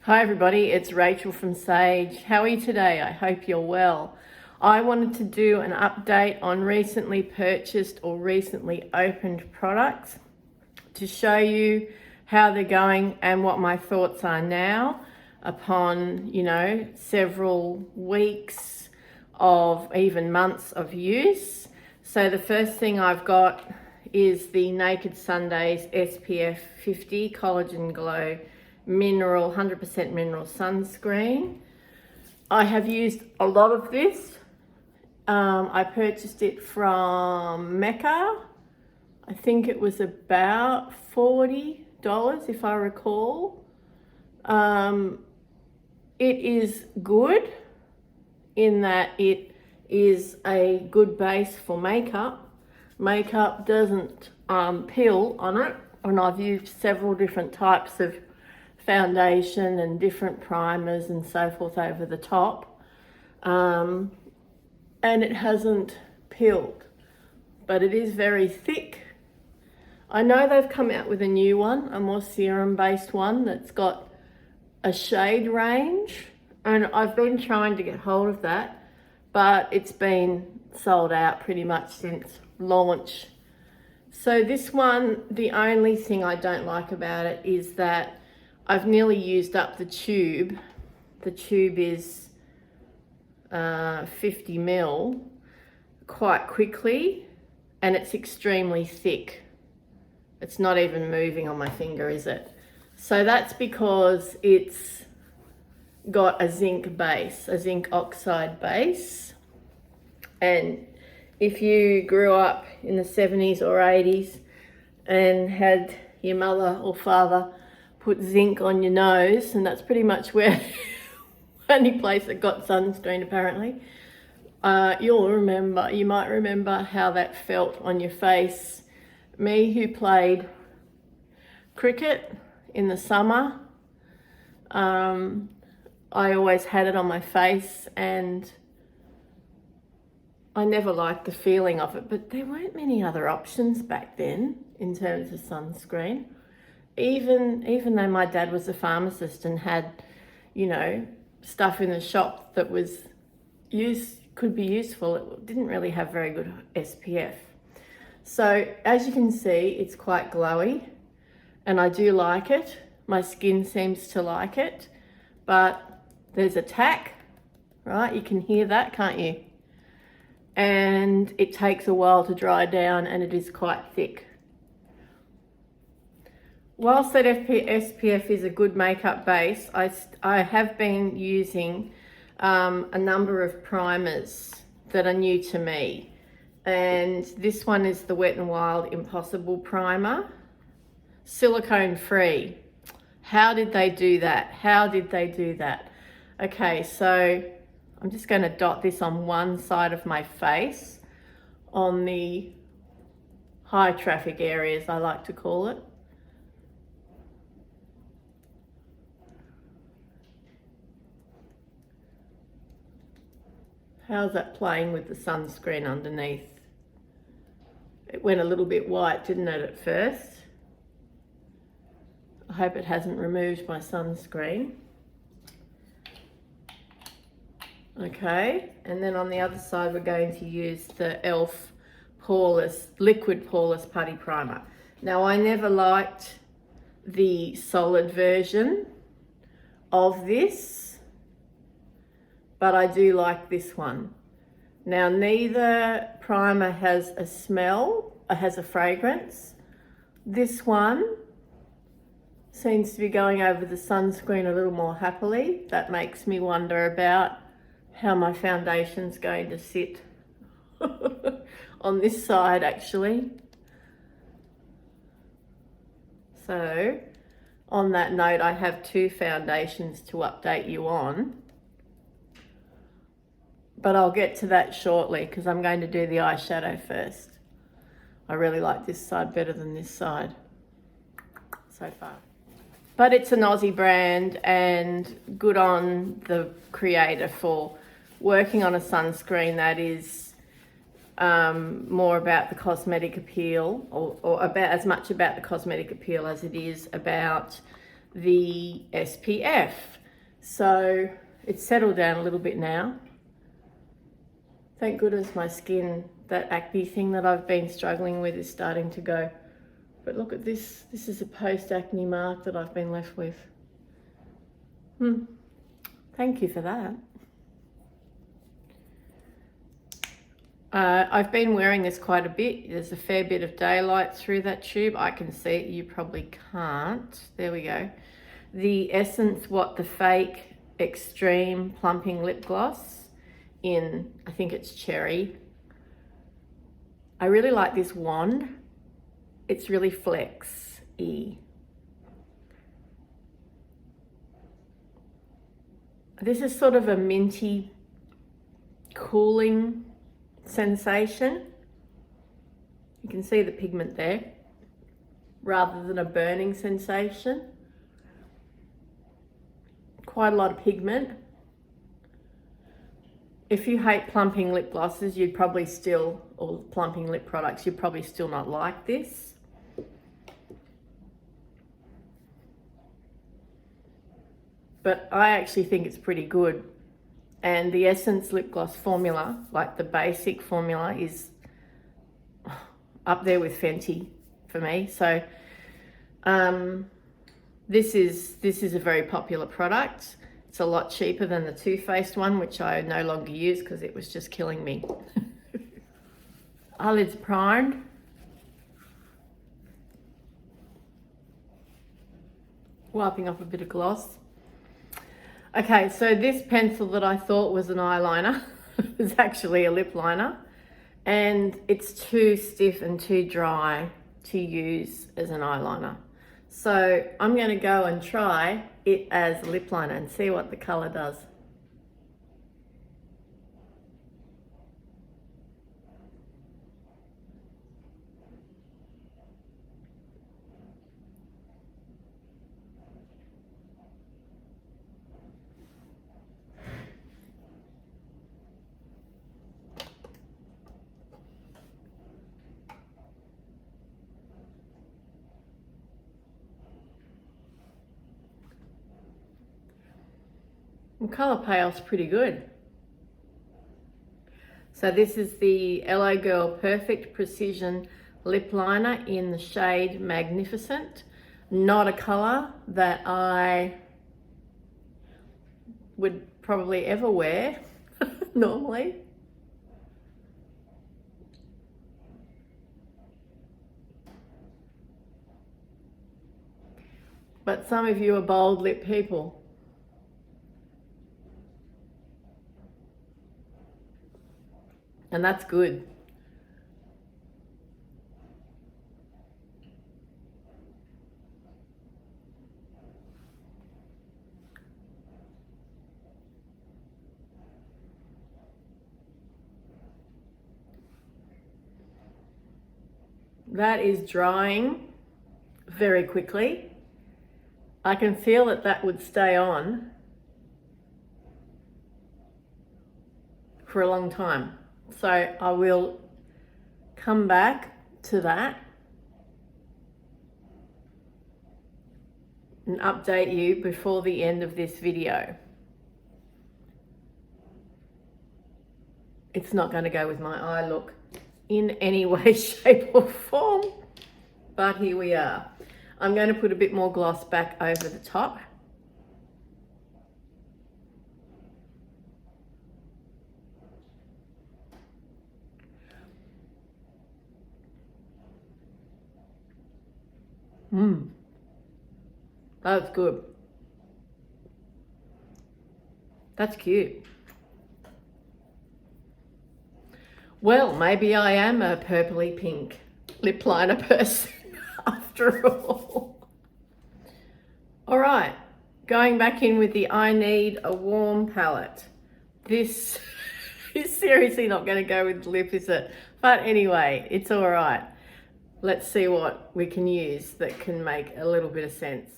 Hi everybody, it's Rachel from Sage. How are you today? I hope you're well. I wanted to do an update on recently purchased or recently opened products to show you how they're going and what my thoughts are now upon, several weeks of even months of use. So the first thing I've got is the Naked Sundays SPF 50 Collagen Glow mineral 100% mineral sunscreen. I have used a lot of this. I purchased it from Mecca. I think it was about $40 if I recall. It is good in that it is a good base for makeup. Makeup doesn't peel on it, and I've used several different types of foundation and different primers and so forth over the top, and it hasn't peeled, but it is very thick. I know they've come out with a new one, a more serum based one that's got a shade range, and I've been trying to get hold of that, but it's been sold out pretty much since launch. So this one, the only thing I don't like about it is that I've nearly used up the tube. The tube is 50 ml quite quickly, and it's extremely thick. It's not even moving on my finger, is it? So that's because it's got a zinc base, a zinc oxide base. And if you grew up in the 70s or 80s and had your mother or father put zinc on your nose, and that's pretty much where only place that got sunscreen apparently, you might remember how that felt on your face. Me, who played cricket in the summer, I always had it on my face, and I never liked the feeling of it, but there weren't many other options back then in terms of sunscreen. Even though my dad was a pharmacist and had, stuff in the shop that could be useful, it didn't really have very good SPF. So as you can see, it's quite glowy, and I do like it. My skin seems to like it, but there's a tack, right? You can hear that, can't you? And it takes a while to dry down, and it is quite thick. Whilst that SPF is a good makeup base, I have been using a number of primers that are new to me. And this one is the Wet n Wild Impossible Primer, silicone free. How did they do that? Okay, so I'm just going to dot this on one side of my face, on the high traffic areas, I like to call it. How's that playing with the sunscreen underneath? It went a little bit white, didn't it, at first? I hope it hasn't removed my sunscreen. Okay, and then on the other side we're going to use the e.l.f. Liquid Poreless Putty Primer. Now, I never liked the solid version of this, but I do like this one. Now, neither primer has a smell, it has a fragrance. This one seems to be going over the sunscreen a little more happily. That makes me wonder about how my foundation's going to sit on this side, actually. So, on that note, I have two foundations to update you on. But I'll get to that shortly because I'm going to do the eyeshadow first. I really like this side better than this side so far. But it's an Aussie brand, and good on the creator for working on a sunscreen that is more about the cosmetic appeal, or about as much about the cosmetic appeal as it is about the SPF. So it's settled down a little bit now. Thank goodness my skin, that acne thing that I've been struggling with, is starting to go. But look at this. This is a post-acne mark that I've been left with. Thank you for that. I've been wearing this quite a bit. There's a fair bit of daylight through that tube. I can see it. You probably can't. There we go. The Essence What the Fake Extreme Plumping Lip Gloss in, I think it's cherry. I really like this wand. It's really flex-y. This is sort of a minty, cooling sensation. You can see the pigment there, rather than a burning sensation. Quite a lot of pigment. If you hate plumping lip glosses, you'd probably still, or plumping lip products, you'd probably still not like this. But I actually think it's pretty good. And the Essence lip gloss formula, like the basic formula, is up there with Fenty for me. So this is a very popular product. It's a lot cheaper than the Too Faced one, which I no longer use because it was just killing me. Eyelids primed. Wiping off a bit of gloss. Okay, so this pencil that I thought was an eyeliner is actually a lip liner, and it's too stiff and too dry to use as an eyeliner. So I'm going to go and try it as a lip liner and see what the colour does. The colour payoff's pretty good. So this is the LA Girl Perfect Precision Lip Liner in the shade Magnificent. Not a colour that I would probably ever wear normally. But some of you are bold lip people. And that's good. That is drying very quickly. I can feel that that would stay on for a long time. So I will come back to that and update you before the end of this video. It's not going to go with my eye look in any way, shape or form, but here we are. I'm going to put a bit more gloss back over the top. That's good. That's cute. Well, maybe I am a purpley pink lip liner person after all. All right, going back in with the I Need a Warm palette. This is seriously not going to go with the lip, is it? But anyway, it's all right. Let's see what we can use that can make a little bit of sense.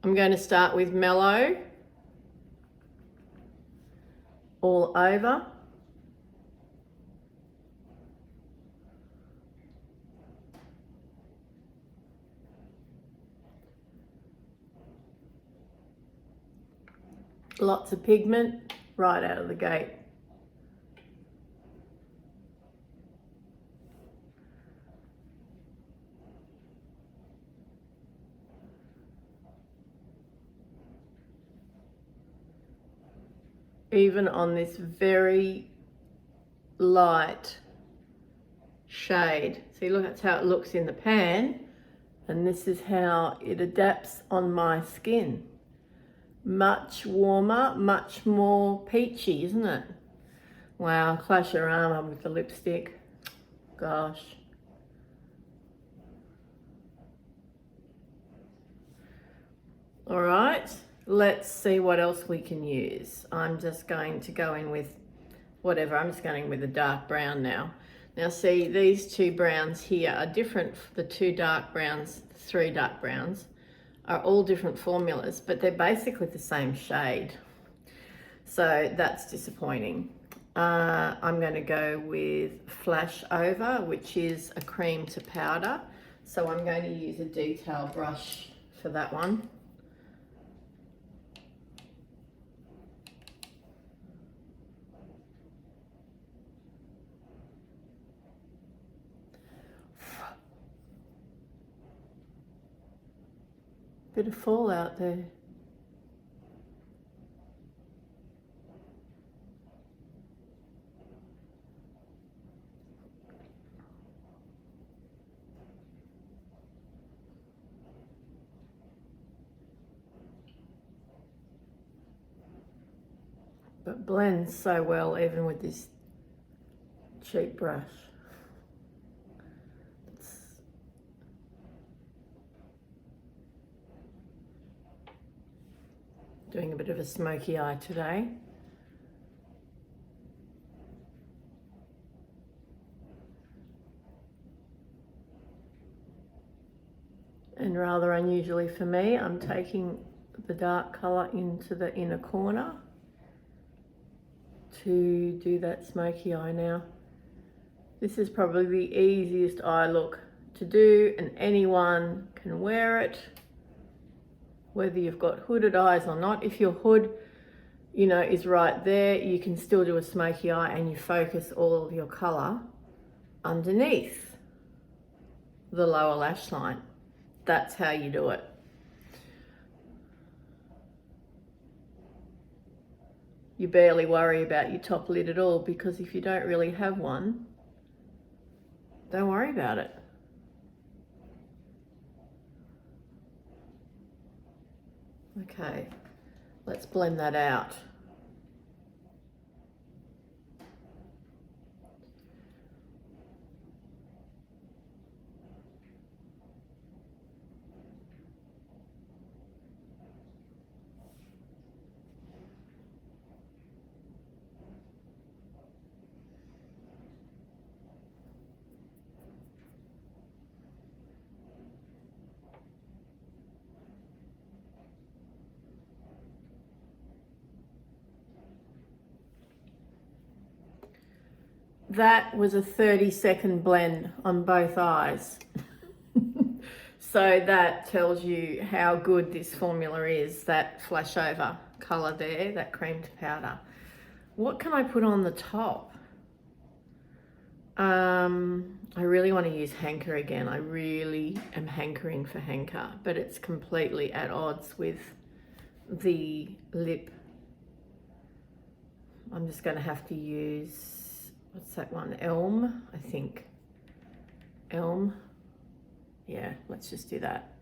I'm going to start with Mellow all over. Lots of pigment right out of the gate. Even on this very light shade. See, look, that's how it looks in the pan, and this is how it adapts on my skin. Much warmer, much more peachy, isn't it? Wow, clash your armour with the lipstick. Gosh. All right, let's see what else we can use. I'm just going to go in with whatever. I'm just going with a dark brown now. Now see, these two browns here are different. The two dark browns, three dark browns, are all different formulas, but they're basically the same shade. So that's disappointing. I'm going to go with Flash Over, which is a cream to powder. So I'm going to use a detail brush for that one. Bit of fallout there. But blends so well even with this cheap brush. Doing a bit of a smoky eye today. And rather unusually for me, I'm taking the dark colour into the inner corner to do that smoky eye now. This is probably the easiest eye look to do, and anyone can wear it, whether you've got hooded eyes or not. If your hood, you know, is right there, you can still do a smoky eye and you focus all of your colour underneath the lower lash line. That's how you do it. You barely worry about your top lid at all, because if you don't really have one, don't worry about it. Okay, let's blend that out. That was a 30-second blend on both eyes. So that tells you how good this formula is, that Flash Over colour there, that cream to powder. What can I put on the top? I really want to use Hanker again. I really am hankering for Hanker, but it's completely at odds with the lip. I'm just going to have to use, what's that one? Elm, I think. Elm. Yeah, let's just do that.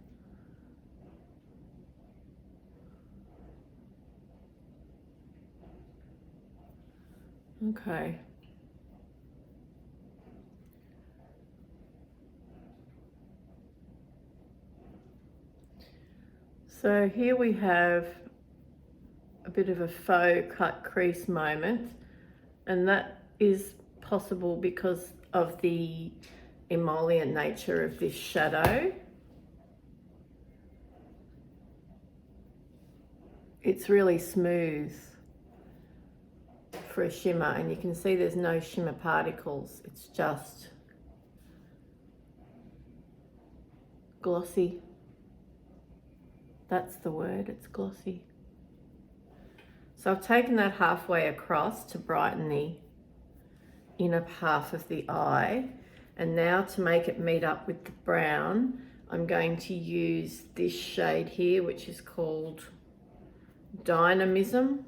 Okay. So here we have a bit of a faux cut crease moment, and that is possible because of the emollient nature of this shadow. It's really smooth for a shimmer, and you can see there's no shimmer particles. It's just glossy. That's the word, it's glossy. So I've taken that halfway across to brighten the inner half of the eye. And now to make it meet up with the brown, I'm going to use this shade here, which is called Dynamism.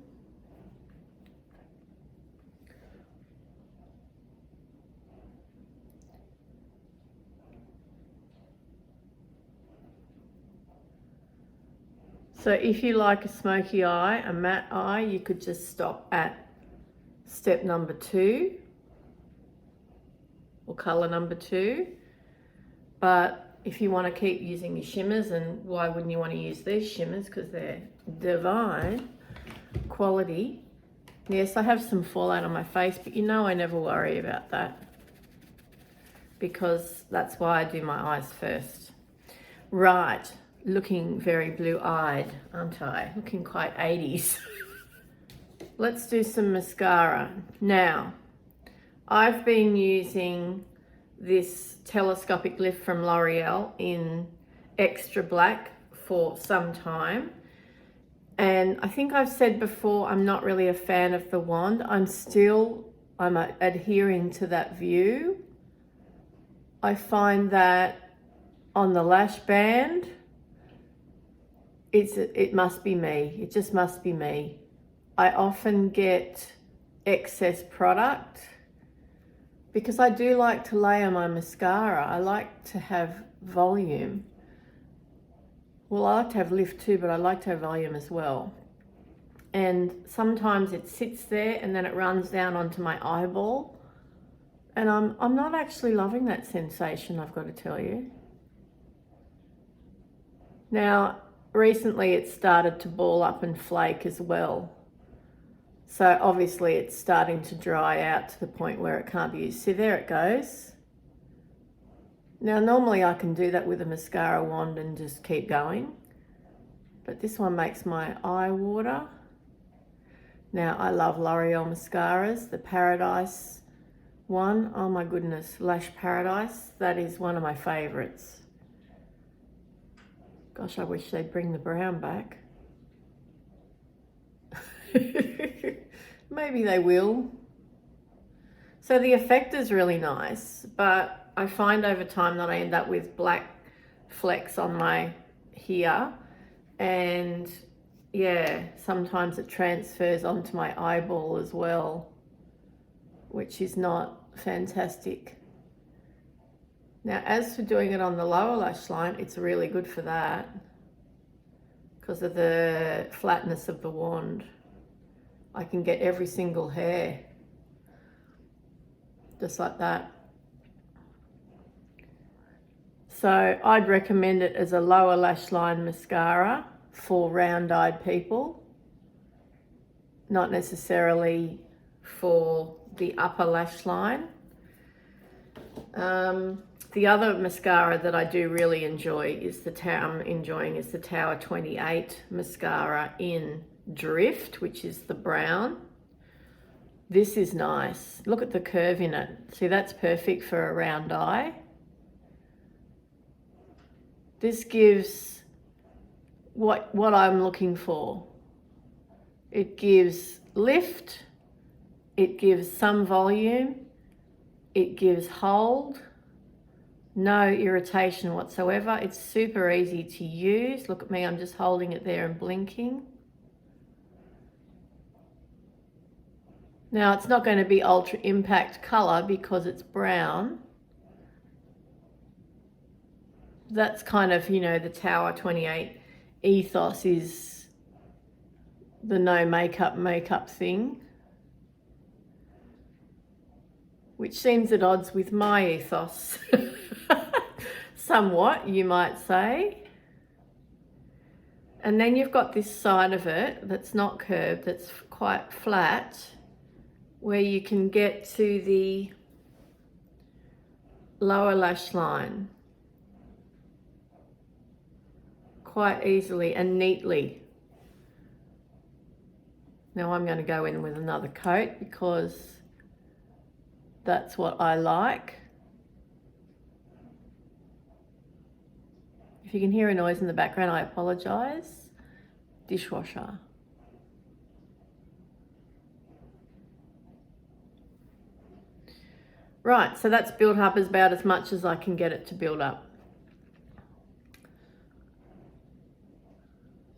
So if you like a smoky eye, a matte eye, you could just stop at step number 2 or color number 2. But if you want to keep using your shimmers, and why wouldn't you want to use these shimmers, because they're divine quality. Yes, I have some fallout on my face, but you know I never worry about that, because that's why I do my eyes first. Right, looking very blue-eyed, aren't I? Looking quite 80s. Let's do some mascara. Now, I've been using this telescopic lift from L'Oreal in extra black for some time. And I think I've said before, I'm not really a fan of the wand. I'm adhering to that view. I find that on the lash band, it must be me. It just must be me. I often get excess product because I do like to layer my mascara. I like to have volume. Well, I like to have lift too, but I like to have volume as well. And sometimes it sits there and then it runs down onto my eyeball. And I'm not actually loving that sensation, I've got to tell you. Now, recently it started to ball up and flake as well. So obviously it's starting to dry out to the point where it can't be used. See, there it goes. Now, normally I can do that with a mascara wand and just keep going. But this one makes my eye water. Now, I love L'Oreal mascaras, the Paradise one. Oh my goodness, Lash Paradise. That is one of my favorites. Gosh, I wish they'd bring the brown back. Maybe they will. So the effect is really nice, but I find over time that I end up with black flecks on my here, and yeah, sometimes it transfers onto my eyeball as well, which is not fantastic. Now, as for doing it on the lower lash line, it's really good for that because of the flatness of the wand. I can get every single hair, just like that. So I'd recommend it as a lower lash line mascara for round-eyed people, not necessarily for the upper lash line. The other mascara that I do really enjoy is the Tower 28 mascara in Drift, which is the brown. This is nice. Look at the curve in it. See, that's perfect for a round eye. This gives what I'm looking for. It gives lift, it gives some volume, it gives hold, no irritation whatsoever. It's super easy to use. Look at me, I'm just holding it there and blinking. Now, it's not going to be ultra impact color because it's brown. That's kind of, you know, the Tower 28 ethos is the no makeup thing, which seems at odds with my ethos. Somewhat, you might say. And then you've got this side of it that's not curved, that's quite flat, where you can get to the lower lash line quite easily and neatly. Now I'm going to go in with another coat because that's what I like. If you can hear a noise in the background, I apologise. Dishwasher. Right, so that's built up about as much as I can get it to build up.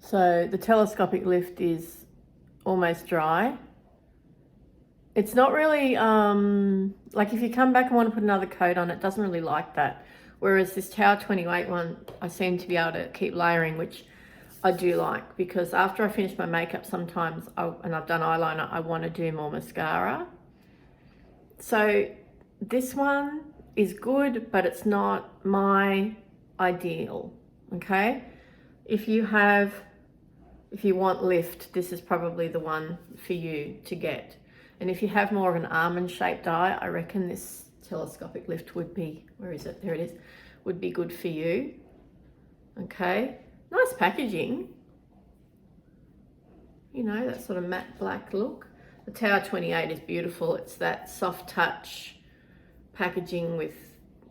So the telescopic lift is almost dry. It's not really, like if you come back and want to put another coat on, it doesn't really like that. Whereas this Tower 28 one, I seem to be able to keep layering, which I do like, because after I finish my makeup sometimes, and I've done eyeliner, I want to do more mascara. So this one is good, but it's not my ideal, okay? If you want lift, this is probably the one for you to get. And if you have more of an almond shaped eye, I reckon this telescopic lift would be, where is it? There it is, would be good for you. Okay, nice packaging. You know, that sort of matte black look. The Tower 28 is beautiful. It's that soft touch packaging with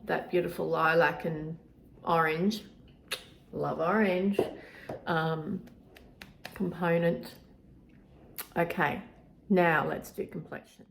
that beautiful lilac and orange. Love orange. Component. Okay, now let's do complexion.